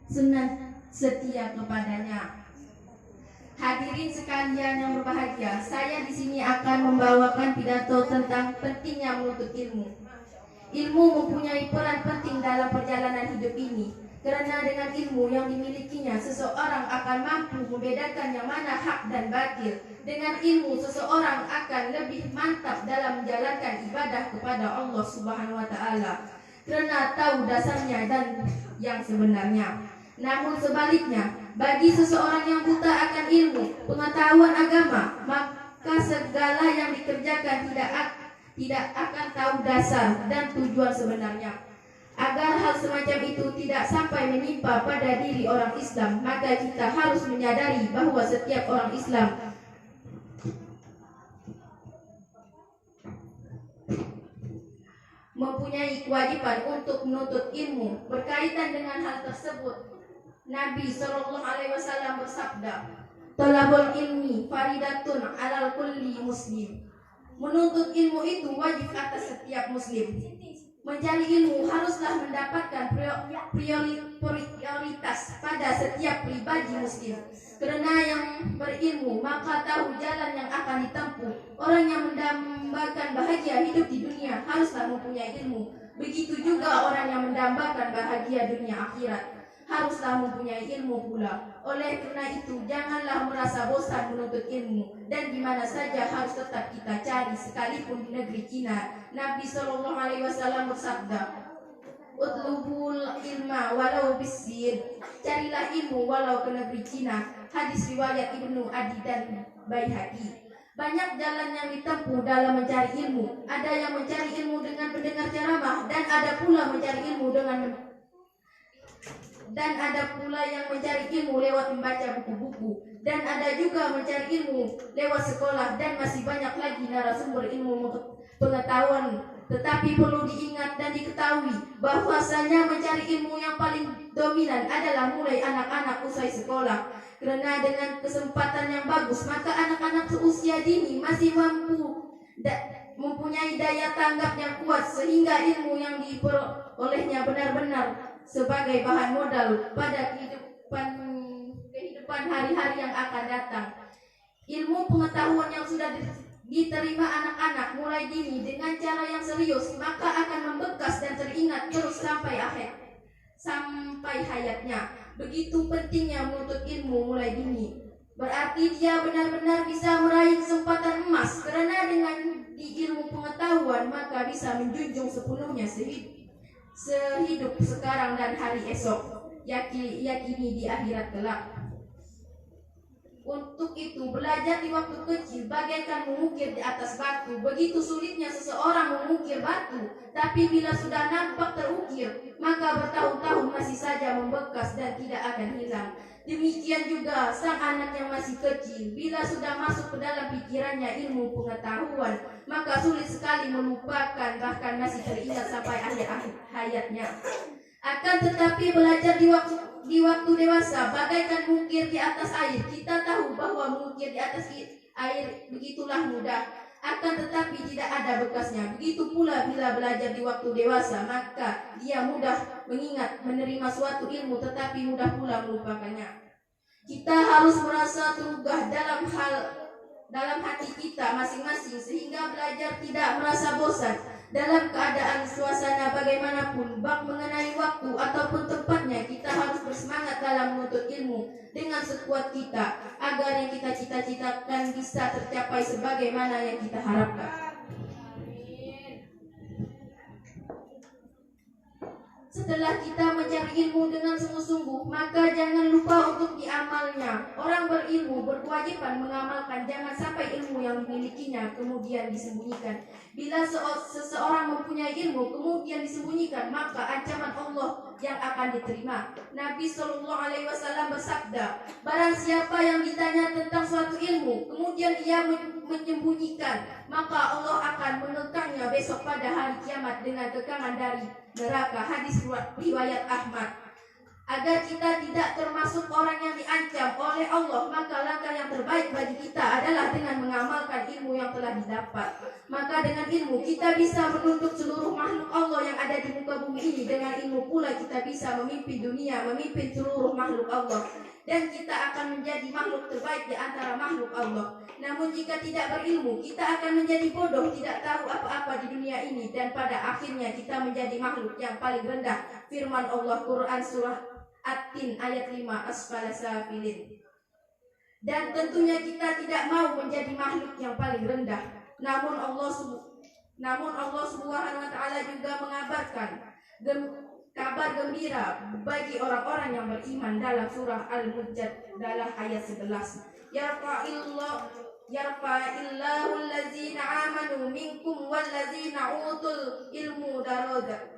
sunnah setia kepadanya. Hadirin sekalian yang berbahagia, saya di sini akan membawakan pidato tentang pentingnya menuntut ilmu. Ilmu mempunyai peran penting dalam perjalanan hidup ini, karena dengan ilmu yang dimilikinya, seseorang akan mampu membedakan yang mana hak dan batil. Dengan ilmu, seseorang akan lebih mantap dalam menjalankan ibadah kepada Allah Subhanahu wa Ta'ala, karena tahu dasarnya dan yang sebenarnya. Namun sebaliknya, bagi seseorang yang buta akan ilmu, pengetahuan agama, maka segala yang dikerjakan tidak akan tahu dasar dan tujuan sebenarnya. Agar hal semacam itu tidak sampai menimpa pada diri orang Islam, maka kita harus menyadari bahwa setiap orang Islam mempunyai kewajiban untuk menuntut ilmu. Berkaitan dengan hal tersebut, Nabi SAW bersabda, "Talabul ilmi faridatun alal kulli muslim." Menuntut ilmu itu wajib atas setiap muslim. Mencari ilmu haruslah mendapatkan prioritas pada setiap pribadi muslim. Karena yang berilmu maka tahu jalan yang akan ditempuh. Orang yang mendambakan bahagia hidup di dunia haruslah mempunyai ilmu. Begitu juga orang yang mendambakan bahagia dunia akhirat haruslah mempunyai ilmu pula. Oleh karena itu, janganlah merasa bosan menuntut ilmu, dan di mana saja harus tetap kita cari, sekalipun di negeri Cina. Nabi SAW bersabda, "Utlubul ilma walau bisin." Carilah ilmu walau ke negeri Cina. Hadis riwayat Ibnu Adi dan Baihaqi. Banyak jalan yang ditempuh dalam mencari ilmu. Ada yang mencari ilmu dengan mendengar ceramah, dan ada pula yang mencari ilmu lewat membaca buku-buku, dan ada juga mencari ilmu lewat sekolah, dan masih banyak lagi narasumber ilmu pengetahuan. Tetapi perlu diingat dan diketahui bahwasanya mencari ilmu yang paling dominan adalah mulai anak-anak usai sekolah, karena dengan kesempatan yang bagus maka anak-anak seusia dini masih mempunyai daya tanggap yang kuat, sehingga ilmu yang diperolehnya benar-benar sebagai bahan modal pada kehidupan hari-hari yang akan datang. Ilmu pengetahuan yang sudah diterima anak-anak mulai dini dengan cara yang serius, maka akan membekas dan teringat terus sampai hayatnya. Begitu pentingnya menuntut ilmu mulai dini. Berarti dia benar-benar bisa meraih kesempatan emas, karena dengan di ilmu pengetahuan maka bisa menjunjung sepenuhnya sehidup sekarang dan hari esok, yakini di akhirat kelak. Untuk itu, belajar di waktu kecil bagaikan mengukir di atas batu. Begitu sulitnya seseorang mengukir batu, tapi bila sudah nampak terukir, maka bertahun-tahun masih saja membekas dan tidak akan hilang. Demikian juga sang anak yang masih kecil, bila sudah masuk ke dalam pikirannya ilmu pengetahuan, maka sulit sekali melupakan, bahkan masih teringat sampai akhir hayatnya. Akan tetapi belajar di waktu dewasa bagaikan mengukir di atas air. Kita tahu bahwa mengukir di atas air begitulah mudah, akan tetapi tidak ada bekasnya. Begitu pula bila belajar di waktu dewasa, maka dia mudah mengingat, menerima suatu ilmu, tetapi mudah pula melupakannya. Kita harus merasa terugah dalam hati kita masing-masing, sehingga belajar tidak merasa bosan. Dalam keadaan suasana bagaimanapun, bak mengenai waktu ataupun tempatnya, kita harus bersemangat dalam menuntut ilmu dengan sekuat kita, agar yang kita cita-citakan bisa tercapai sebagaimana yang kita harapkan. Setelah kita mencari ilmu dengan sungguh-sungguh, maka jangan lupa untuk diamalnya. Orang berilmu berkewajiban mengamalkan, jangan sampai ilmu yang dimilikinya kemudian disembunyikan. Bila seseorang mempunyai ilmu kemudian disembunyikan, maka ancaman Allah yang akan diterima. Nabi SAW bersabda, "Barang siapa yang ditanya tentang suatu ilmu kemudian ia menyembunyikan, maka Allah akan mengekangnya besok pada hari kiamat dengan kekangan dari neraka." Hadis riwayat Ahmad. Agar kita tidak termasuk orang yang diancam oleh Allah, maka langkah yang terbaik bagi kita adalah dengan mengamalkan ilmu yang telah didapat. Maka dengan ilmu kita bisa menuntut seluruh makhluk Allah yang ada di muka bumi ini. Dengan ilmu pula kita bisa memimpin dunia, memimpin seluruh makhluk Allah. Dan kita akan menjadi makhluk terbaik di antara makhluk Allah. Namun jika tidak berilmu, kita akan menjadi bodoh, tidak tahu apa-apa di dunia ini. Dan pada akhirnya kita menjadi makhluk yang paling rendah. Firman Allah Quran Surah At-Tin ayat 5, asfala safilin. Dan tentunya kita tidak mau menjadi makhluk yang paling rendah. Namun Allah Subhanahu wa taala juga mengabarkan kabar gembira bagi orang-orang yang beriman dalam surah Al-Mujadalah ayat 11. Yarfa'illahu allazina amanu minkum wallazina utul ilmu darajat.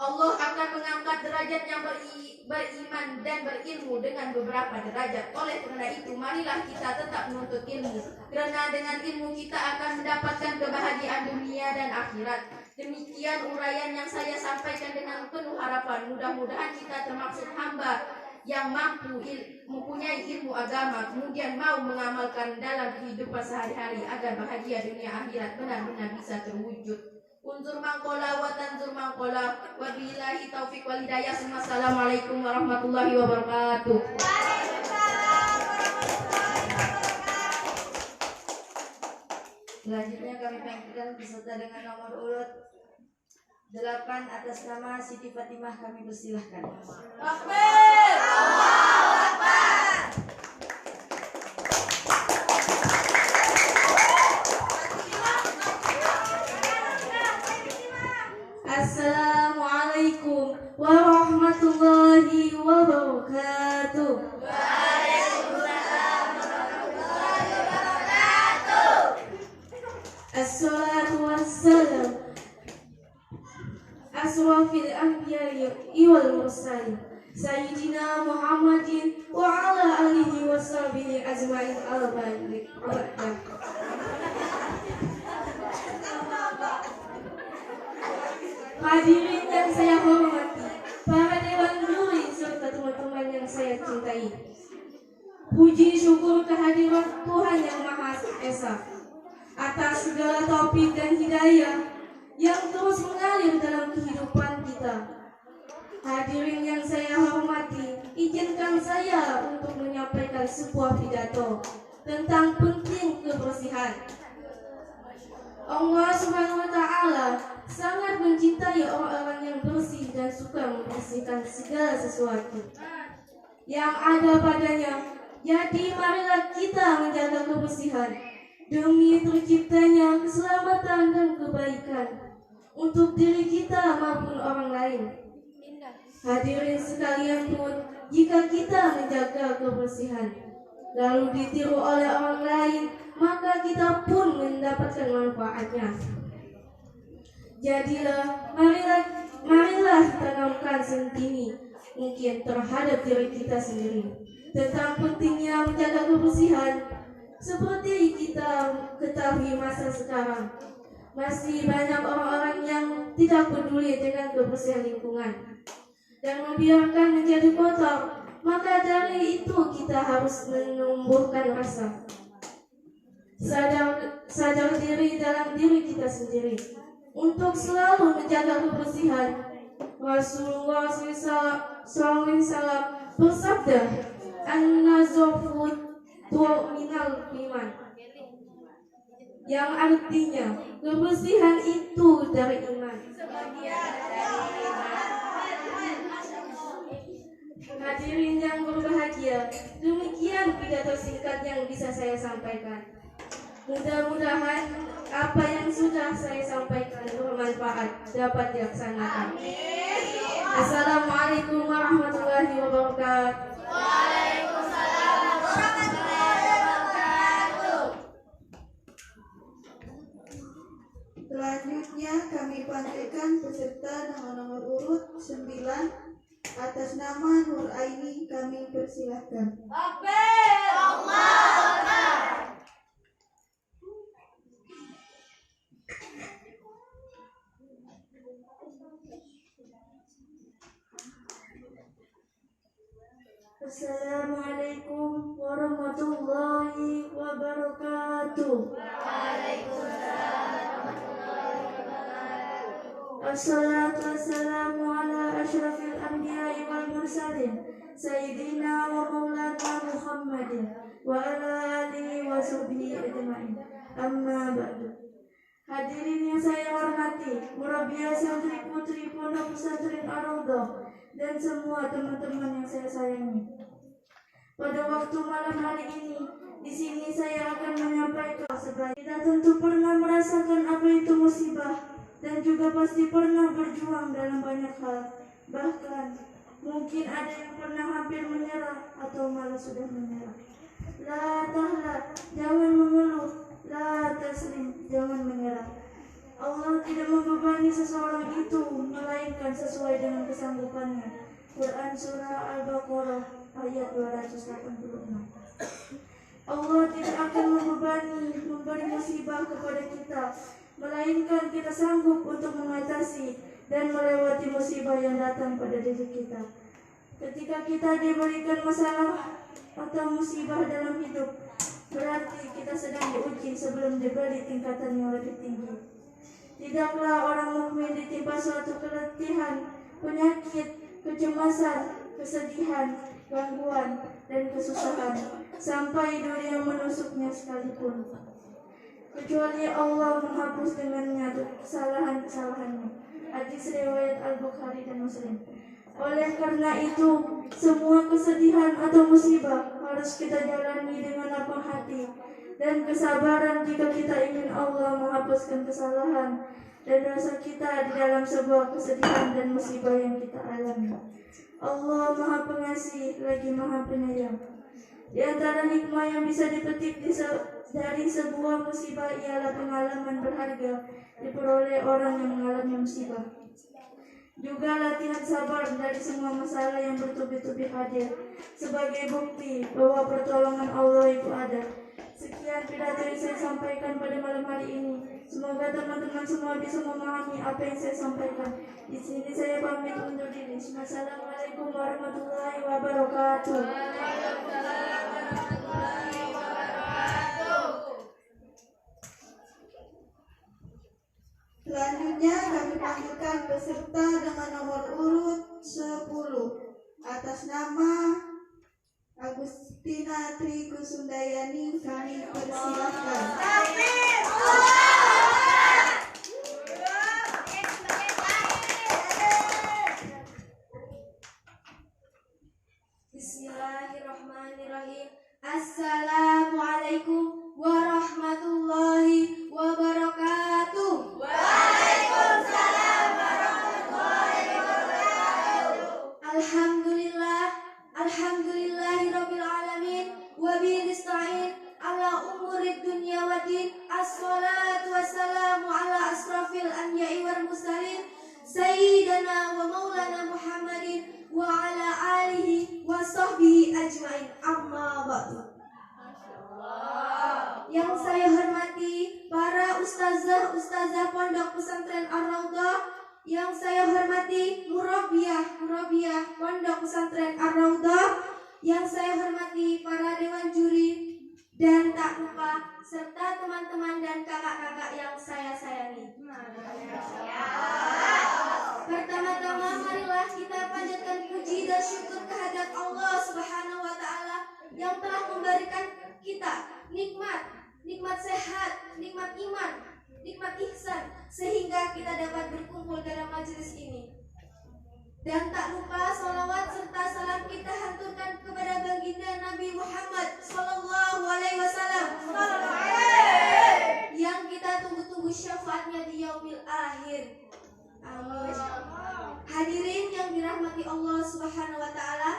Allah akan mengangkat derajat yang beriman dan berilmu dengan beberapa derajat. Oleh karena itu, marilah kita tetap menuntut ilmu. Karena dengan ilmu kita akan mendapatkan kebahagiaan dunia dan akhirat. Demikian uraian yang saya sampaikan dengan penuh harapan. Mudah-mudahan kita termasuk hamba yang mampu mempunyai ilmu agama, kemudian mau mengamalkan dalam kehidupan sehari-hari agar bahagia dunia akhirat benar-benar bisa terwujud. Unzur mangkola wa tanzur mangkola. Wabillahi taufiq wal hidayah. Assalamualaikum warahmatullahi wabarakatuh. Selanjutnya kami panggilkan peserta dengan nomor urut 8 atas nama Siti Fatimah, kami persilahkan. Takbir! Allahu Akbar! Assalamualaikum warahmatullahi wabarakatuh. Waalaikumsalam warahmatullahi wabarakatuh. Assalatu wassalam asrafil anbiya'i wal mursalin Sayyidina Muhammadin wa ala alihi wa sahbihi ajma'in al-barik. Hadirin yang saya hormati, para dewan juri serta teman-teman yang saya cintai. Puji syukur kehadiran Tuhan Yang Maha Esa atas segala taufik dan hidayah yang terus mengalir dalam kehidupan kita. Hadirin yang saya hormati, izinkan saya untuk menyampaikan sebuah pidato tentang penting kebersihan. Allah Subhanahu wa taala sangat mencintai orang-orang yang bersih dan suka membersihkan segala sesuatu yang ada padanya. Jadi marilah kita menjaga kebersihan demi terciptanya keselamatan dan kebaikan untuk diri kita maupun orang lain. Hadirin sekalian pun, jika kita menjaga kebersihan lalu ditiru oleh orang lain, maka kita pun mendapatkan manfaatnya. Jadilah, marilah tanamkan sentini mungkin terhadap diri kita sendiri tentang pentingnya menjaga kebersihan. Seperti kita ketahui masa sekarang, masih banyak orang-orang yang tidak peduli dengan kebersihan lingkungan dan membiarkan menjadi kotor. Maka dari itu kita harus menumbuhkan rasa sadar diri dalam diri kita sendiri untuk selalu menjaga kebersihan. Rasulullah SAW bersabda, "An-nazafu minal iman," yang artinya kebersihan itu dari iman. Hadirin yang berbahagia, demikian pidato singkat yang bisa saya sampaikan. Mudah-mudahan apa yang sudah saya sampaikan bermanfaat, dapat dilaksanakan. Assalamualaikum warahmatullahi wabarakatuh. Waalaikumsalam warahmatullahi wabarakatuh. Selanjutnya kami panggilkan peserta dengan nomor urut 9 atas nama Nur Aini, kami persilahkan. Takbir! Allahu Akbar! Assalamualaikum warahmatullahi wabarakatuh. Assalatu wassalamu ala asyrafil anbiya'i wal mursalin Sayyidina wa maulana Muhammadin wa ala alihi wa sahbihi ajma'in. Amma ba'du. Hadirin yang saya hormati, murabiah santri putri Pondok Pesantren Ar-Raudhah dan semua teman-teman yang saya sayangi. Pada waktu malam hari ini, di sini saya akan menyampaikan sebagai kita tentu pernah merasakan apa itu musibah dan juga pasti pernah berjuang dalam banyak hal. Bahkan mungkin ada yang pernah hampir menyerah atau malah sudah menyerah. La tahla, jangan mengeluh. La taslim, jangan menyerah. Allah tidak membebani seseorang itu melainkan sesuai dengan kesanggupannya. Quran Surah Al-Baqarah ayat 286. Allah tidak akan memberi musibah kepada kita, melainkan kita sanggup untuk mengatasi dan melewati musibah yang datang pada diri kita. Ketika kita diberikan masalah atau musibah dalam hidup, berarti kita sedang diuji sebelum diberi tingkatan yang lebih tinggi. Tidaklah orang mukmin ditimpa suatu keletihan, penyakit, kecemasan, kesedihan, gangguan, dan kesusahan sampai dunia menusuknya sekalipun, kecuali Allah menghapus dengannya kesalahan-kesalahannya. Hadis riwayat Al-Bukhari dan Muslim. Oleh karena itu, semua kesedihan atau musibah harus kita jalani dengan lapang hati dan kesabaran jika kita ingin Allah menghapuskan kesalahan dan rasa kita di dalam sebuah kesedihan dan musibah yang kita alami. Allah Maha Pengasih lagi Maha Penyayang. Di antara hikmah yang bisa dipetik dari sebuah musibah ialah pengalaman berharga diperoleh orang yang mengalami musibah. Juga latihan sabar dari semua masalah yang bertubi-tubi hadir sebagai bukti bahwa pertolongan Allah itu ada. Sekian pidato yang saya sampaikan pada malam hari ini. Semoga teman-teman semua bisa memahami apa yang saya sampaikan. Di sini saya pamit undur diri. Wassalamualaikum warahmatullahi wabarakatuh. Selanjutnya kami panggilkan peserta dengan nomor urut 10 atas nama Agustina Tri Kusundayani kami persilakan. Bismillahirrahmanirrahim. Assalamualaikum warahmatullahi wabarakatuh. Alhamdulillahirabbil alamin wa bihi nasta'in ala umurid dunya waddin. Assalatu wassalamu ala asrafil anbiya'i wal mursalin sayyidina wa maulana Muhammadin wa ala alihi wa sahbihi ajmain. Amma ba'du. Yang saya hormati para ustazah Pondok Pesantren Ar-Raudhah, yang saya hormati murabiah Pondok Pesantren Ar-Raudhah, yang saya hormati para dewan juri, dan tak lupa serta teman-teman dan kakak-kakak yang saya sayangi. Pertama-tama marilah kita panjatkan puji dan syukur kehadirat Allah Subhanahu wa taala yang telah memberikan kita nikmat sehat, nikmat iman, nikmat ihsan, sehingga kita dapat berkumpul dalam majelis ini. Dan tak lupa salawat serta salam kita haturkan kepada baginda Nabi Muhammad Sallallahu Alaihi Wasallam yang kita tunggu-tunggu syafaatnya di yaumil akhir. Amin. Hadirin yang dirahmati Allah Subhanahu Wa Taala,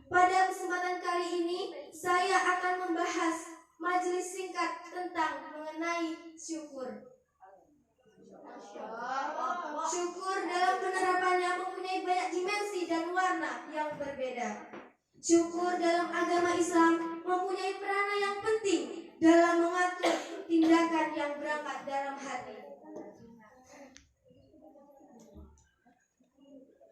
pada kesempatan kali ini saya akan membahas majelis singkat tentang mengenai syukur. Syukur dalam penerapannya mempunyai banyak dimensi dan warna yang berbeda. Syukur dalam agama Islam mempunyai peranan yang penting dalam mengatur tindakan yang berangkat dalam hati.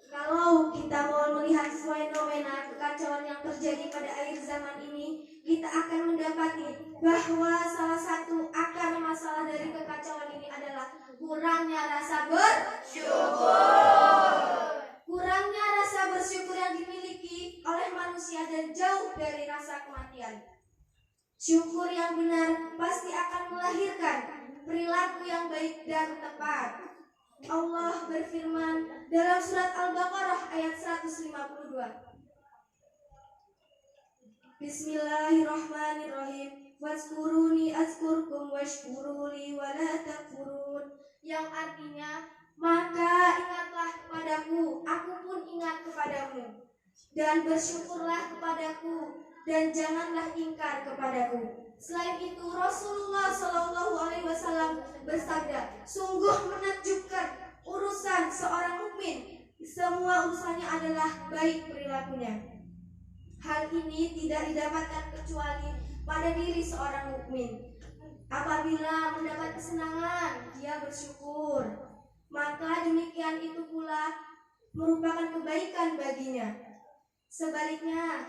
Kalau kita mau melihat fenomena kekacauan yang terjadi terjadi pada akhir zaman ini, kita akan mendapati bahwa salah satu akar masalah dari kekacauan ini adalah kurangnya rasa bersyukur. Kurangnya rasa bersyukur yang dimiliki oleh manusia dan jauh dari rasa kematian. Syukur yang benar pasti akan melahirkan perilaku yang baik dan tepat. Allah berfirman dalam surat Al-Baqarah ayat 152. Bismillahirrahmanirrahim. Wazkuruni azkurkum washkuruli wala takfurun. Yang artinya, maka ingatlah kepadaku, aku pun ingat kepadamu. Dan bersyukurlah kepadaku, dan janganlah ingkar kepadaku. Selain itu, Rasulullah SAW bersabda, sungguh menakjubkan urusan seorang mukmin. Semua urusannya adalah baik perilakunya. Hal ini tidak didapatkan kecuali pada diri seorang mukmin. Apabila mendapat kesenangan, dia bersyukur. Maka demikian itu pula merupakan kebaikan baginya. Sebaliknya,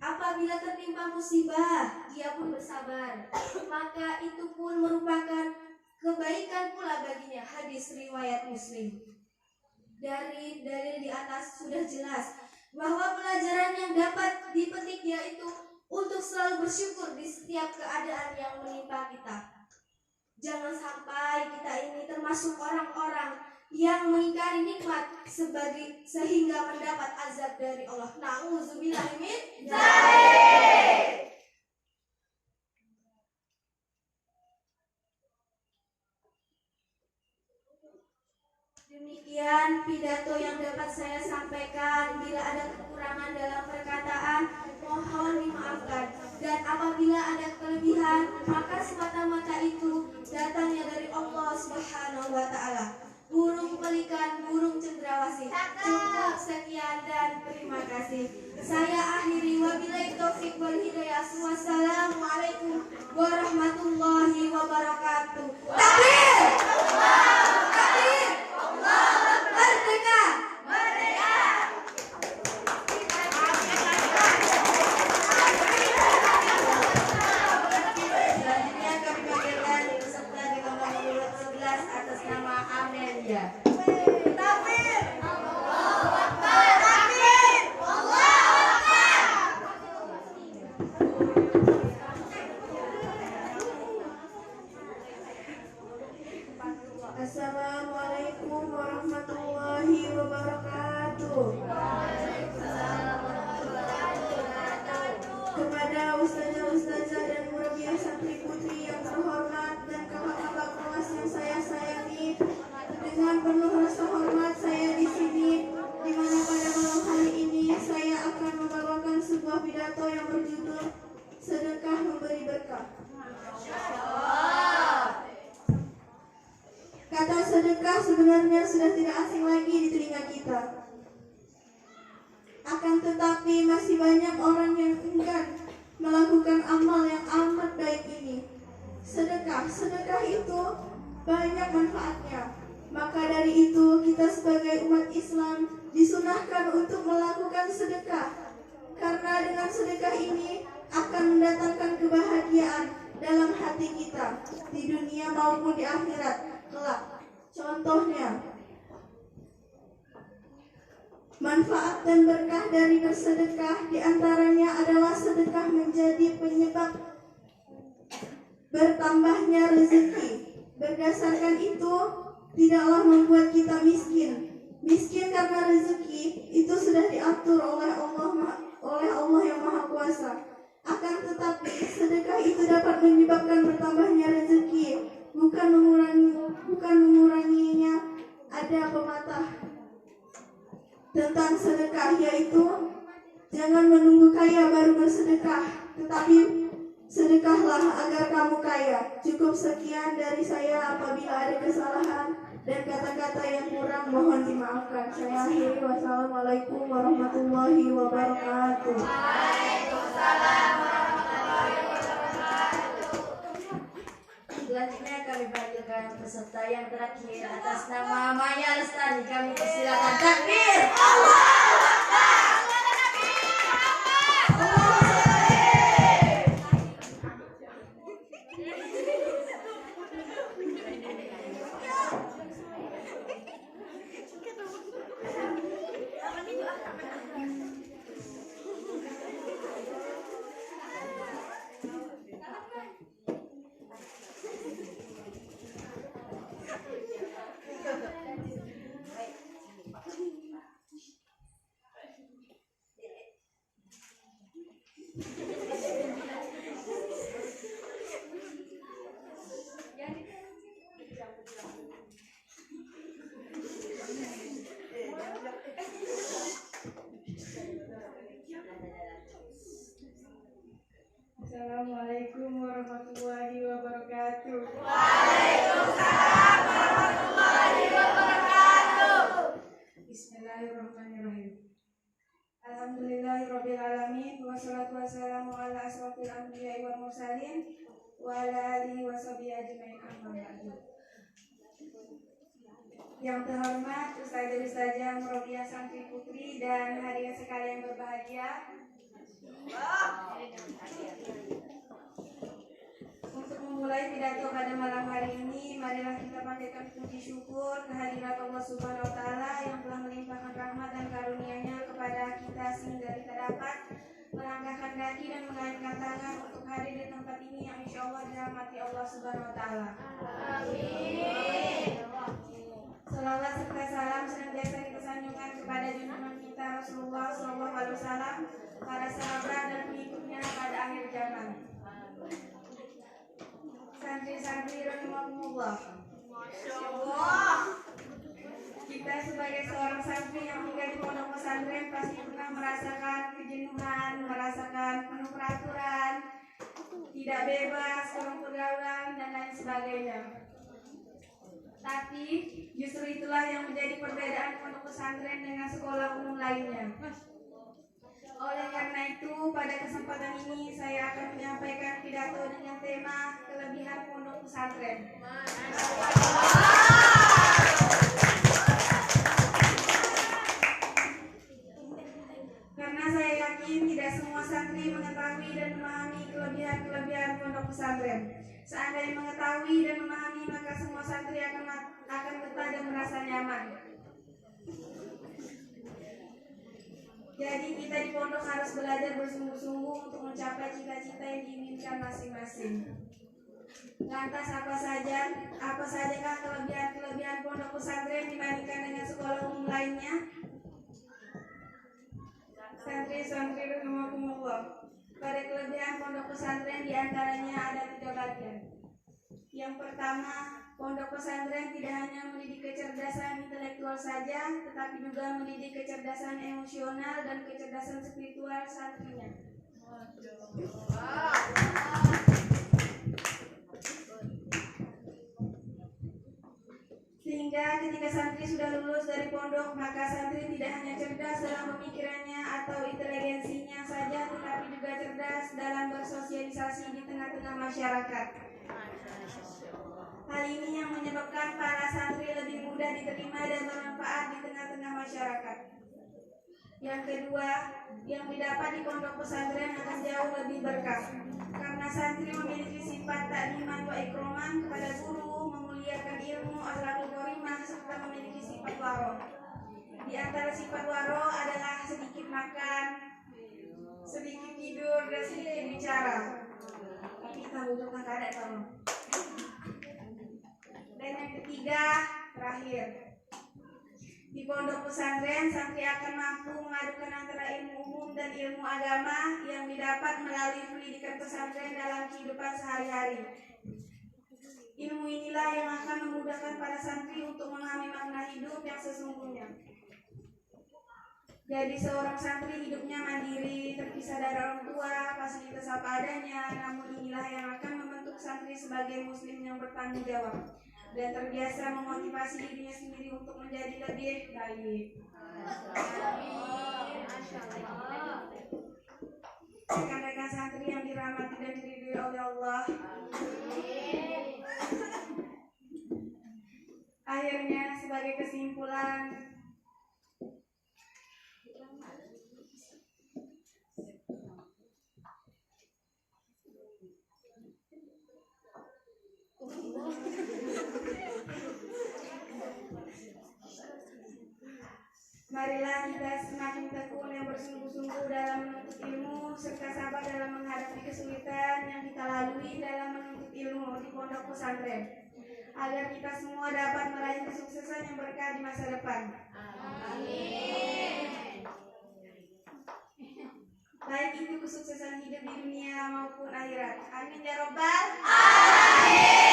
apabila tertimpa musibah, dia pun bersabar. Maka itu pun merupakan kebaikan pula baginya. Hadis riwayat Muslim. Dari dalil di atas sudah jelas bahwa pelajaran yang dapat dipetik yaitu untuk selalu bersyukur di setiap keadaan yang menimpa kita. Jangan sampai kita ini termasuk orang-orang yang mengingkari nikmat sehingga mendapat azab dari Allah. Na'udzubillah min dzalik. Demikian pidato yang dapat saya sampaikan. Bila ada kekurangan dalam perkataan, mohon dimaafkan. Dan apabila ada kelebihan, maka semata-mata itu datangnya dari Allah Subhanahu wa Ta'ala. Burung pelikan, burung cendrawasih. Cukup sekian dan terima kasih. Saya akhiri, wabillahi taufik wal hidayah. Wassalamualaikum warahmatullahi wabarakatuh. Takbir! Takbir! Merdeka! Merdeka! Selanjutnya kami panggilkan peserta dengan nomor 11 atas nama Amelia. Takbir! Allahu Akbar! Takbir! Allahu Akbar! Assalamualaikum warahmatullahi wabarakatuh. Kepada ustazah-ustazah dan murabiah santri putri yang terhormat dan kakak-kakak kelas yang saya sayangi, dengan penuh rasa hormat saya di sini, di mana pada malam hari ini saya akan membawakan sebuah pidato yang berjudul Sedekah Memberi Berkah. Kata sedekah sebenarnya sudah tidak asing lagi di telinga kita. Akan tetapi masih banyak orang yang enggan melakukan amal yang amat baik ini. Sedekah itu banyak manfaatnya. Maka dari itu kita sebagai umat Islam disunahkan untuk melakukan sedekah. Karena dengan sedekah ini akan mendatangkan kebahagiaan dalam hati kita di dunia maupun di akhirat kelak. Contohnya, manfaat dan berkah dari bersedekah diantaranya adalah sedekah menjadi penyebab bertambahnya rezeki. Berdasarkan itu, tidaklah membuat kita miskin. Miskin karena rezeki itu sudah diatur oleh Allah yang Maha Kuasa. Akan tetapi sedekah itu dapat menyebabkan bertambahnya rezeki, bukan menguranginya. Ada pepatah tentang sedekah, yaitu jangan menunggu kaya baru bersedekah, tetapi sedekahlah agar kamu kaya. Cukup sekian dari saya. Apabila ada kesalahan dan kata-kata yang kurang, mohon dimaafkan. Saya akhiri. Wassalamualaikum warahmatullahi wabarakatuh. Waalaikumsalam warahmatullahi wabarakatuh. Selanjutnya kami panggilkan peserta yang terakhir atas nama Maya Lestari. Kami persilakan. Takbir! Allahu Akbar! Assalamualaikum warahmatullahi wabarakatuh. Waalaikumsalam warahmatullahi wabarakatuh. Bismillahirrahmanirrahim. Alhamdulillahirabbil alamin wassalatu wassalamu ala asrofil anbiya'i wal mursalin wa ala alihi washabihi ajmain amma ba'du. Yang terhormat Ustazah Murobiah Santri Putri dan hadirin sekalian berbahagia. Untuk memulai pidato pada malam hari ini, marilah kita panjatkan puji syukur kehadirat Allah Subhanahu wa taala yang telah melimpahkan rahmat dan karunia-Nya kepada kita sehingga kita dapat melangkahkan kaki dan mengayunkan tangan untuk hadir di tempat ini yang insyaallah dirahmati Allah Subhanahu wa taala. Amin. Salawat serta salam senantiasa kita sanjungkan kepada junjungan kita Rasulullah SAW, para sahabat dan pengikutnya pada akhir zaman. Santri-santri rahimakumullah. Masyaallah. Kita sebagai seorang santri yang tinggal di pondok pesantren pasti pernah merasakan kejenuhan, merasakan penuh peraturan, tidak bebas, kurang pergaulan dan lain sebagainya. Tapi justru itulah yang menjadi perbedaan pondok pesantren dengan sekolah umum lainnya. Oleh karena itu, pada kesempatan ini saya akan menyampaikan pidato dengan tema kelebihan pondok pesantren. Karena saya yakin tidak semua santri mengetahui dan memahami kelebihan-kelebihan pondok pesantren. Seandainya mengetahui dan memahami, maka semua santri akan betah dan merasa nyaman. Jadi kita di pondok harus belajar bersungguh-sungguh untuk mencapai cita-cita yang diinginkan masing-masing. Lantas apa sajakah kelebihan pondok pesantren dibandingkan dengan sekolah umum lainnya? Santri-santri rahimakumullah. Pada kelebihan pondok pesantren diantaranya ada 3 bagian. Yang pertama, pondok pesantren tidak hanya mendidik kecerdasan intelektual saja, tetapi juga mendidik kecerdasan emosional dan kecerdasan spiritual santrinya. Sehingga ketika santri sudah lulus dari pondok, maka santri tidak hanya cerdas dalam pemikirannya atau inteligensinya saja, tetapi juga cerdas dalam bersosialisasi di tengah-tengah masyarakat. Hal ini yang menyebabkan para santri lebih mudah diterima dan bermanfaat di tengah-tengah masyarakat. Yang kedua, yang didapat di pondok pesantren akan jauh lebih berkah, karena santri memiliki sifat takdiman wa ikroman kepada guru, memuliakan ilmu, akhlakul karimah, serta memiliki sifat waro. Di antara sifat waro adalah sedikit makan, sedikit tidur, dan sedikit bicara. Tapi kita butuh ada tolong. Dan yang ketiga, terakhir, di pondok pesantren santri akan mampu mengadukan antara ilmu umum dan ilmu agama yang didapat melalui pendidikan pesantren dalam kehidupan sehari-hari. Ilmu inilah yang akan memudahkan para santri untuk memahami makna hidup yang sesungguhnya. Jadi seorang santri hidupnya mandiri, terpisah dari orang tua, fasilitas apa adanya, namun inilah yang akan membentuk santri sebagai muslim yang bertanggung jawab dan terbiasa memotivasi dirinya sendiri untuk menjadi lebih baik. Rekan-rekan santri yang dirahmati dan diridhoi oleh Allah. Akhirnya sebagai kesimpulan, marilah kita semakin tekun yang bersungguh-sungguh dalam menuntut ilmu serta sabar dalam menghadapi kesulitan yang kita lalui dalam menuntut ilmu di pondok pesantren, agar kita semua dapat meraih kesuksesan yang berkah di masa depan. Amin. Baik itu kesuksesan hidup di dunia maupun akhirat. Amin ya robbal alamin.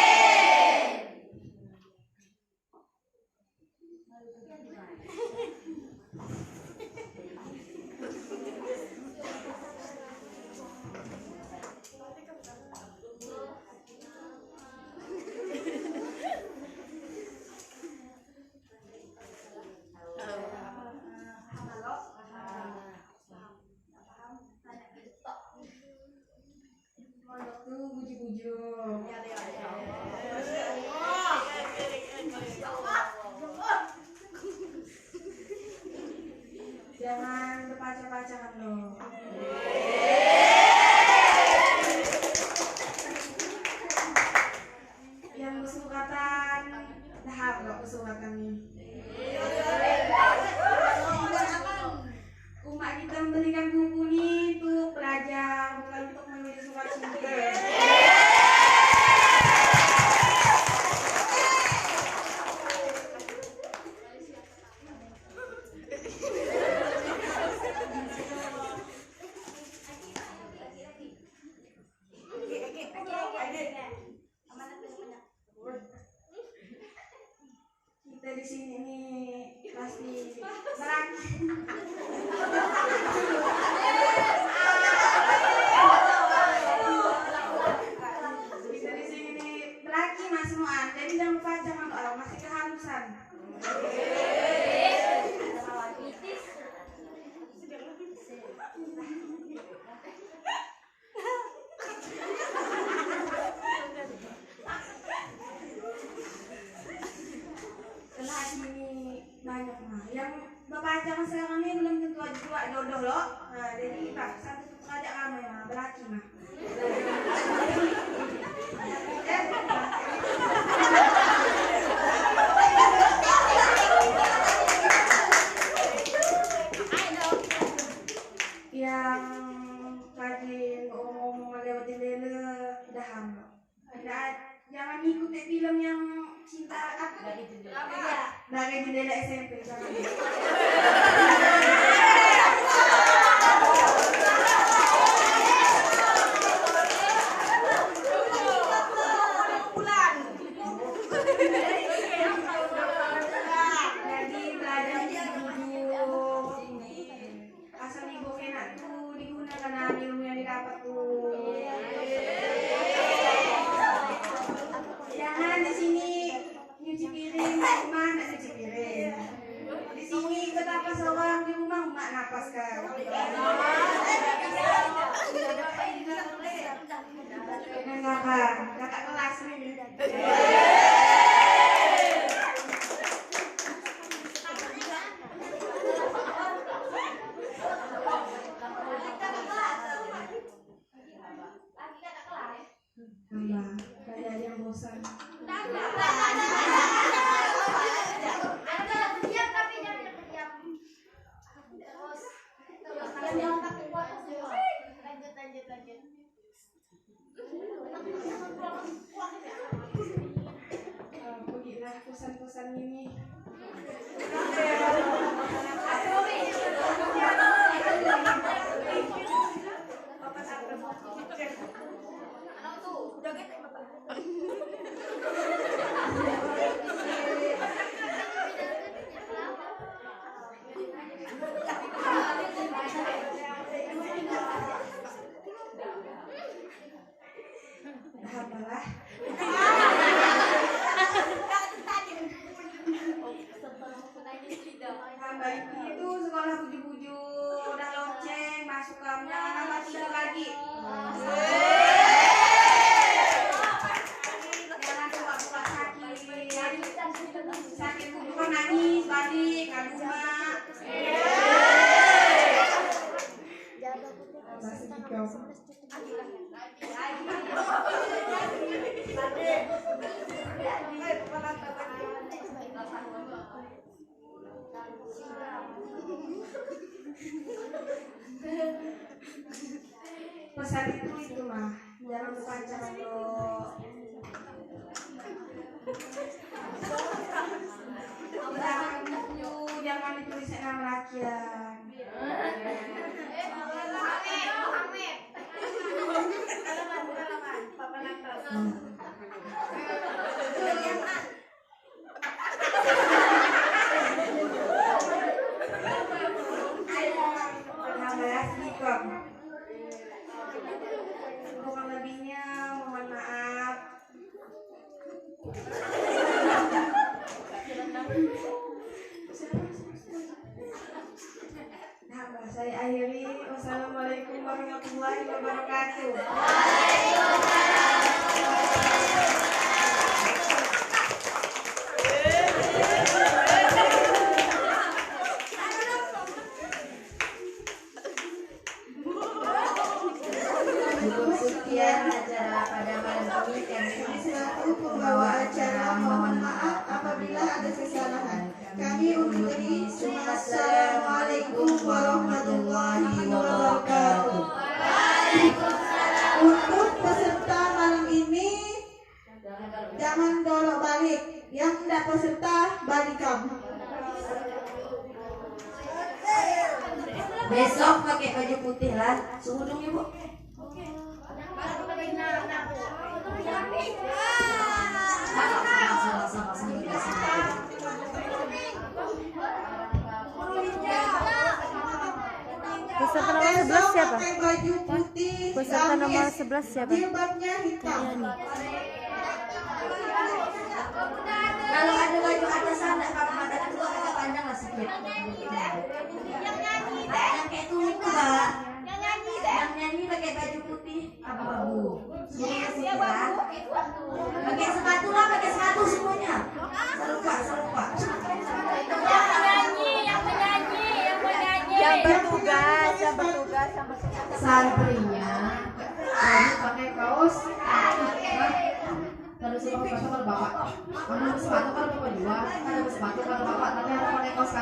dijunjung. Jangan berpacar-pacaran loh. Yang bersukatan dahar loh bersukatan ini. Umat kita memberikan buku ini untuk belajar, bukan untuk menulis surat cinta. Kita di sini nih pasti berarti. Kita di sini nih berarti mas Muan, jadi jangan pacaran orang masih keharusan. Setelah ini banyak mah yang berpacaran sekarang ini belum tentu aja juga jodoh loh. Nah, jadi tak satu aja ramai mah berarti mah. Yang rajin ngomong lewat jendela daham loh. Jangan ikuti film yang cinta apa dari jendela SMP jangan. Jadi belajar dijunjung. Asal ibu enak tuh digunakan ilmu yang didapat tuh. Jangan di sini nyuci piring, rumah nggak nyuci piring. Di sini betapa seorang di rumah mak napas kan. Kakak kelas nih. Kayak yang bosan. Begitulah pesan-pesan ini. Alhamdulillah. Hamba itu sekolah bujuk-bujuk, udah lonceng, masuk kamar, nambah tidur lagi. Jangan suka-suka sakit bukan nangis, balik, ke rumah. Pesan itu mah jangan berpacaran loh. Jangan ditulis nama rakyat. Kurang lebihnya mohon maaf. Nah, saya akhiri. Wassalamualaikum warahmatullahi wabarakatuh. peserta Badikam. Besok pakai baju putih lah. Sudung ibu. Peserta nomor 11 siapa? Pakai baju putih. Peserta nomor gamis. 11 siapa? Jilbabnya hitam. Kalau ada baju atasan nggak pakai mata kedua agak panjang lah sedikit. Yang kayak tunik tuh Mbak. Yang nyanyi pakai baju putih abu-abu. Semuanya putih lah. Pakai sepatu lah, pakai sepatu semuanya. Serupa. Yang bertugas Santrinya harus pakai kaos. Kalau sepatu kalau bapak, kalau sepatu kalau bapak dua, kalau sepatu kalau bapak tapi harus pakai kaos.